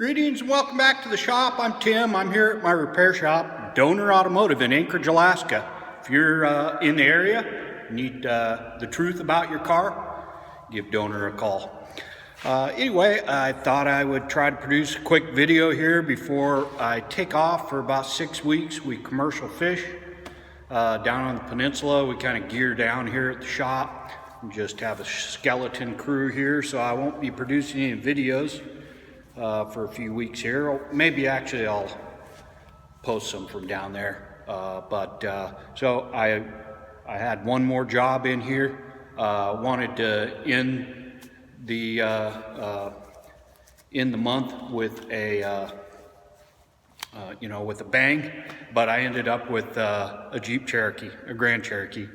Greetings and welcome back to the shop. I'm Tim. I'm here at my repair shop, Donor Automotive in Anchorage, Alaska. If you're in the area, need the truth about your car, give Donor a call. Anyway, I thought I would try to produce a quick video here before I take off for about 6 weeks. We commercial fish down on the peninsula. We kind of gear down here at the shop and just have a skeleton crew here, so I won't be producing any videos for a few weeks here. Maybe actually I'll post some from down there. So I had one more job in here. Wanted to end the month with a with a bang, but I ended up with a Jeep Cherokee, a Grand Cherokee,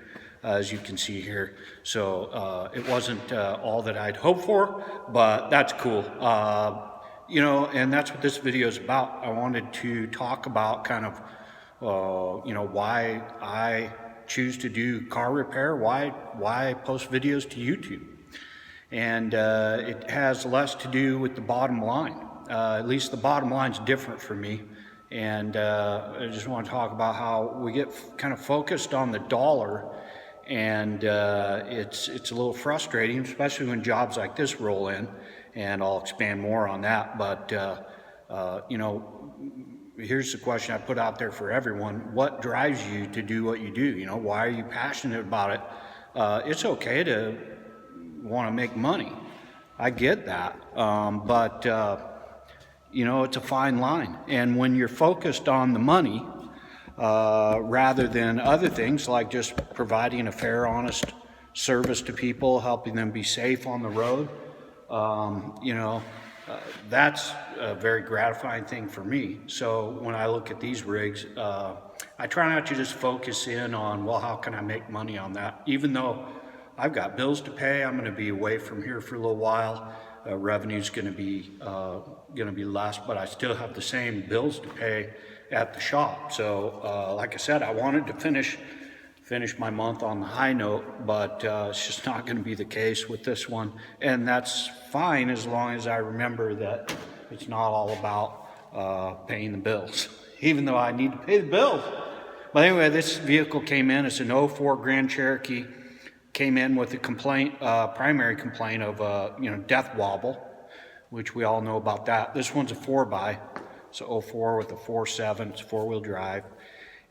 as you can see here. So it wasn't all that I'd hoped for, but that's cool. And that's what this video is about. I wanted to talk about kind of, why I choose to do car repair, why I post videos to YouTube. And it has less to do with the bottom line. At least the bottom line's different for me. And I just want to talk about how we get kind of focused on the dollar, and it's a little frustrating, especially when jobs like this roll in. And I'll expand more on that. But, here's the question I put out there for everyone. What drives you to do what you do? Why are you passionate about it? It's okay to want to make money. I get that. But it's a fine line. And when you're focused on the money, rather than other things like just providing a fair, honest service to people, helping them be safe on the road, that's a very gratifying thing for me. So when I look at these rigs, I try not to just focus in on, well, how can I make money on that? Even though I've got bills to pay, I'm going to be away from here for a little while. Revenue's going to be less, but I still have the same bills to pay at the shop. So like I said, I wanted to finish my month on the high note, but it's just not going to be the case with this one. And that's fine as long as I remember that it's not all about paying the bills, even though I need to pay the bills. But anyway, this vehicle came in. It's an 04 Grand Cherokee. Came in with a complaint, primary complaint of death wobble, which we all know about that. This one's a 4x. It's a 04 with a 4.7. It's 4-wheel drive.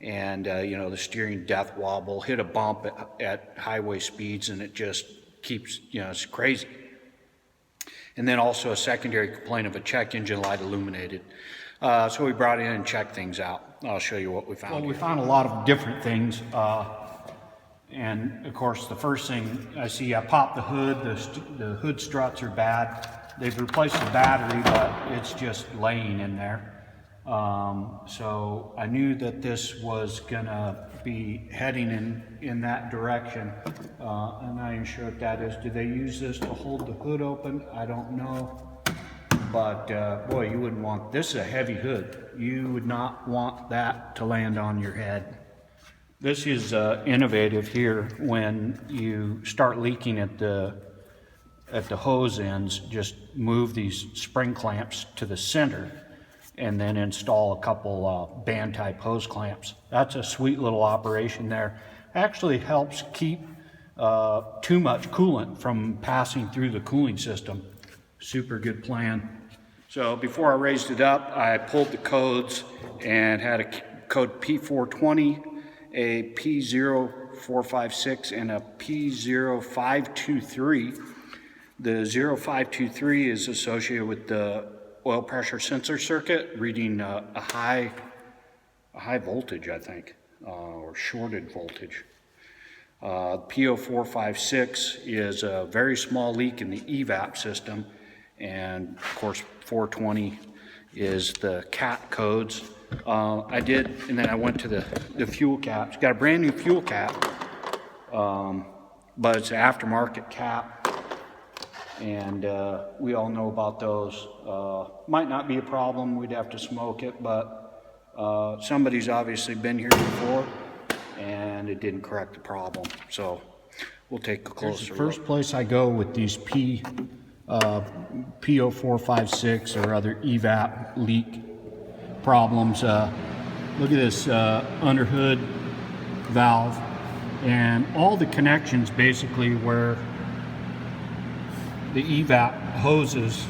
And, the steering death wobble, hit a bump at highway speeds, and it just keeps, it's crazy. And then also a secondary complaint of a check engine light illuminated. So we brought in and checked things out. I'll show you what we found. Well, we found a lot of different things. And of course, the first thing I see, I popped the hood. The hood struts are bad. They've replaced the battery, but it's just laying in there. So I knew that this was gonna be heading in that direction. I'm not even sure what that is. Do they use this to hold the hood open? I don't know. But boy, you wouldn't want, this is a heavy hood. You would not want that to land on your head. This is innovative here. When you start leaking at the hose ends, just move these spring clamps to the center and then install a couple band type hose clamps. That's a sweet little operation there. Actually helps keep too much coolant from passing through the cooling system. Super good plan. So before I raised it up, I pulled the codes and had a code P420, a P0456, and a P0523. The 0523 is associated with the oil pressure sensor circuit, reading a high voltage, I think, or shorted voltage. P0456 is a very small leak in the evap system, and of course 420 is the cat codes. And then I went to the fuel caps. Got a brand new fuel cap, but it's an aftermarket cap. And we all know about those. Might not be a problem, we'd have to smoke it, but somebody's obviously been here before and it didn't correct the problem. So we'll take a closer look. The first place I go with these P0456 or other evap leak problems. Look at this underhood valve, and all the connections basically where the evap hoses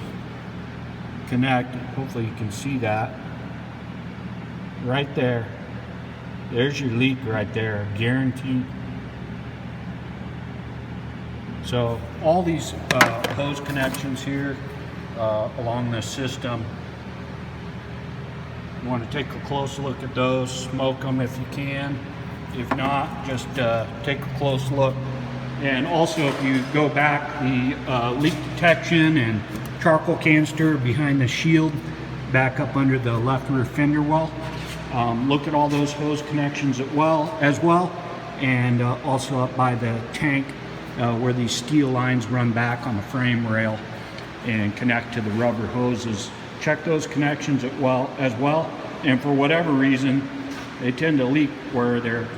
connect. Hopefully you can see that right there. There's your leak right there, guaranteed. So all these hose connections here along this system, you want to take a close look at those, smoke them if you can. If not, just take a close look. And also, if you go back, the leak detection and charcoal canister behind the shield, back up under the left rear fender well. Look at all those hose connections as well, and also up by the tank where these steel lines run back on the frame rail and connect to the rubber hoses. Check those connections as well. And for whatever reason, they tend to leak where they're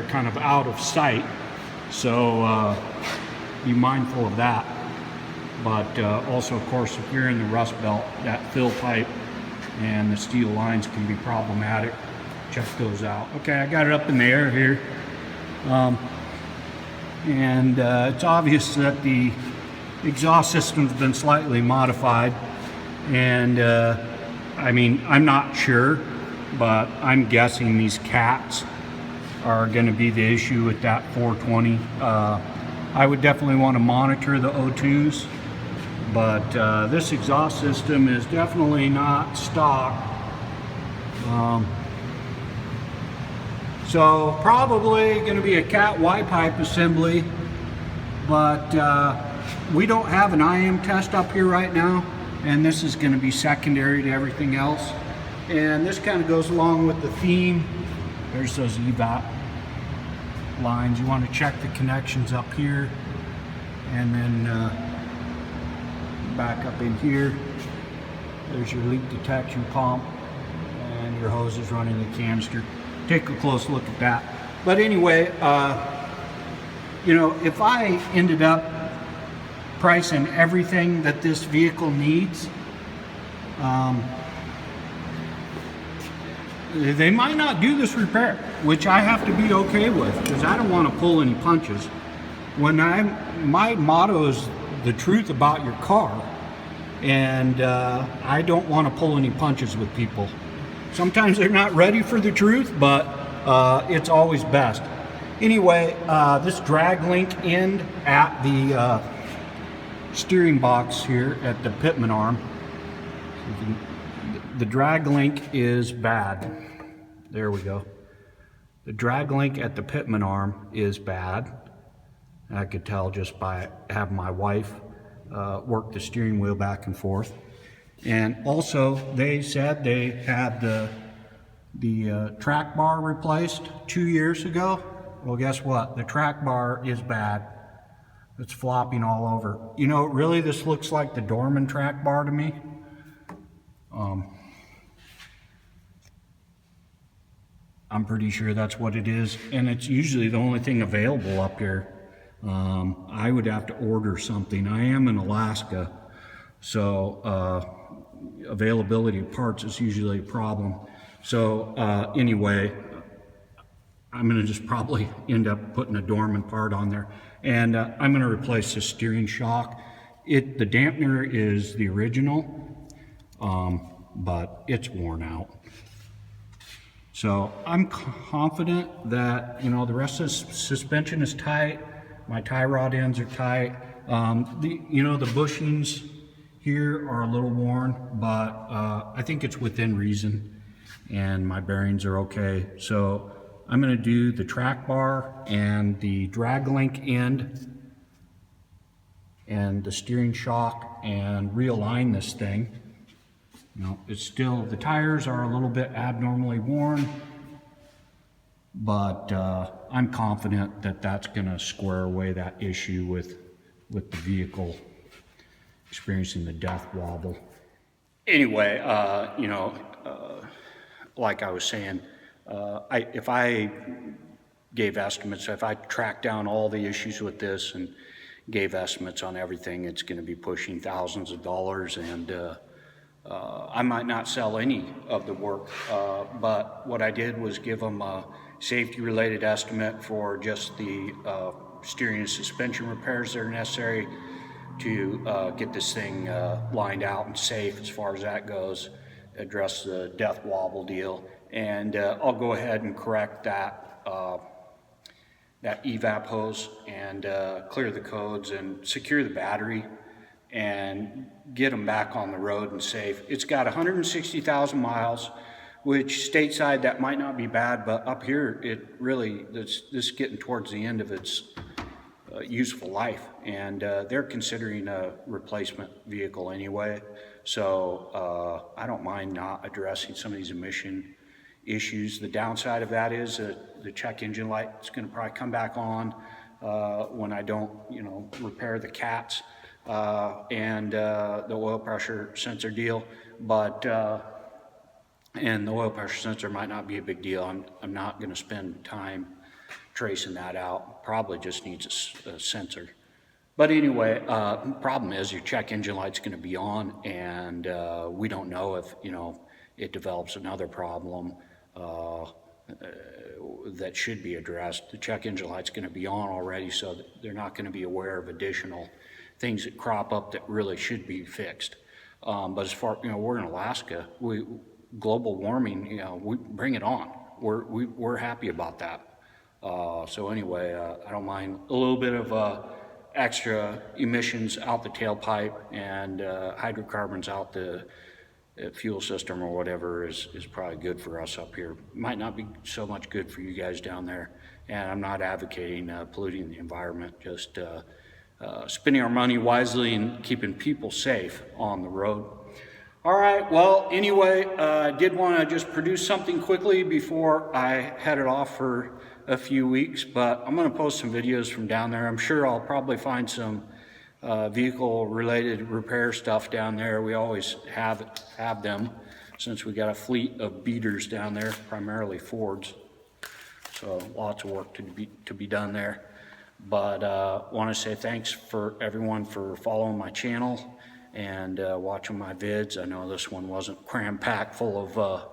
kind of out of sight. So be mindful of that. But also, of course, if you're in the rust belt, that fill pipe and the steel lines can be problematic. Check those out. Okay, I got it up in the air here. And it's obvious that the exhaust system's been slightly modified. And I mean, I'm not sure, but I'm guessing these cats are going to be the issue with that 420. I would definitely want to monitor the O2s, but this exhaust system is definitely not stock. So probably going to be a cat Y pipe assembly, but we don't have an IM test up here right now, and this is going to be secondary to everything else. And this kind of goes along with the theme. There's those evap lines. You want to check the connections up here, and then back up in here. There's your leak detection pump, and your hose is running the canister. Take a close look at that. But anyway, you know, if I ended up pricing everything that this vehicle needs, they might not do this repair, which I have to be okay with, because I don't want to pull any punches. My motto is the truth about your car, and I don't want to pull any punches with people. Sometimes they're not ready for the truth, but it's always best. Anyway, this drag link end at the steering box here at the pitman arm, the drag link is bad. There we go. The drag link at the pitman arm is bad. I could tell just by having my wife work the steering wheel back and forth. And also, they said they had the track bar replaced 2 years ago. Well, guess what? The track bar is bad. It's flopping all over. You know, really, this looks like the Dorman track bar to me. I'm pretty sure that's what it is, and it's usually the only thing available up here. I would have to order something. I am in Alaska, so availability of parts is usually a problem. So anyway, I'm going to just probably end up putting a Dorman part on there, and I'm going to replace the steering shock. The dampener is the original, but it's worn out. So I'm confident that, you know, the rest of the suspension is tight. My tie rod ends are tight. You know, the bushings here are a little worn, but I think it's within reason, and my bearings are okay. So I'm going to do the track bar and the drag link end and the steering shock and realign this thing. You know, it's still, the tires are a little bit abnormally worn, but I'm confident that that's going to square away that issue with the vehicle experiencing the death wobble. Anyway, you know, like I was saying, if I gave estimates, if I tracked down all the issues with this and gave estimates on everything. It's going to be pushing thousands of dollars, and I might not sell any of the work, but what I did was give them a safety-related estimate for just the steering and suspension repairs that are necessary to get this thing lined out and safe as far as that goes, address the death wobble deal, and I'll go ahead and correct that evap hose and clear the codes and secure the battery and get them back on the road and safe. It's got 160,000 miles, which stateside that might not be bad, but up here it really, this is getting towards the end of its useful life, and they're considering a replacement vehicle anyway. So I don't mind not addressing some of these emission issues. The downside of that is the check engine light is going to probably come back on when I don't, repair the cats and the oil pressure sensor deal. But and the oil pressure sensor might not be a big deal. I'm not going to spend time tracing that out. Probably just needs a sensor. But anyway, problem is your check engine light's going to be on, and we don't know if it develops another problem that should be addressed. The check engine light's going to be on already, so they're not going to be aware of additional things that crop up that really should be fixed. But as far we're in Alaska, global warming, we bring it on. We're happy about that. So anyway, I don't mind a little bit of extra emissions out the tailpipe and hydrocarbons out the fuel system or whatever is probably good for us up here. Might not be so much good for you guys down there. And I'm not advocating polluting the environment, just spending our money wisely and keeping people safe on the road. All right, well, anyway, I did want to just produce something quickly before I headed off for a few weeks, but I'm going to post some videos from down there. I'm sure I'll probably find some vehicle-related repair stuff down there. We always have them since we got a fleet of beaters down there, primarily Fords. So lots of work to be done there. But want to say thanks for everyone for following my channel and watching my vids. I know this one wasn't cram-packed full of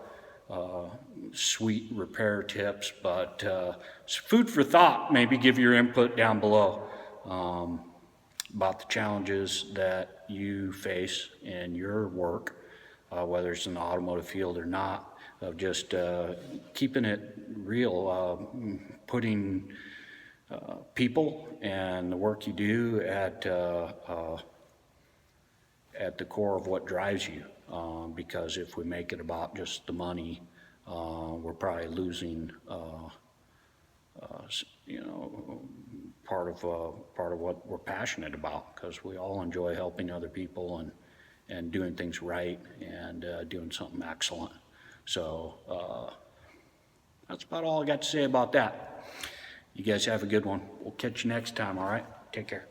sweet repair tips, but food for thought. Maybe give your input down below about the challenges that you face in your work, whether it's in the automotive field or not, of just keeping it real, putting people and the work you do at the core of what drives you, because if we make it about just the money, we're probably losing part of what we're passionate about, because we all enjoy helping other people and doing things right and doing something excellent. So that's about all I got to say about that. You guys have a good one. We'll catch you next time, all right? Take care.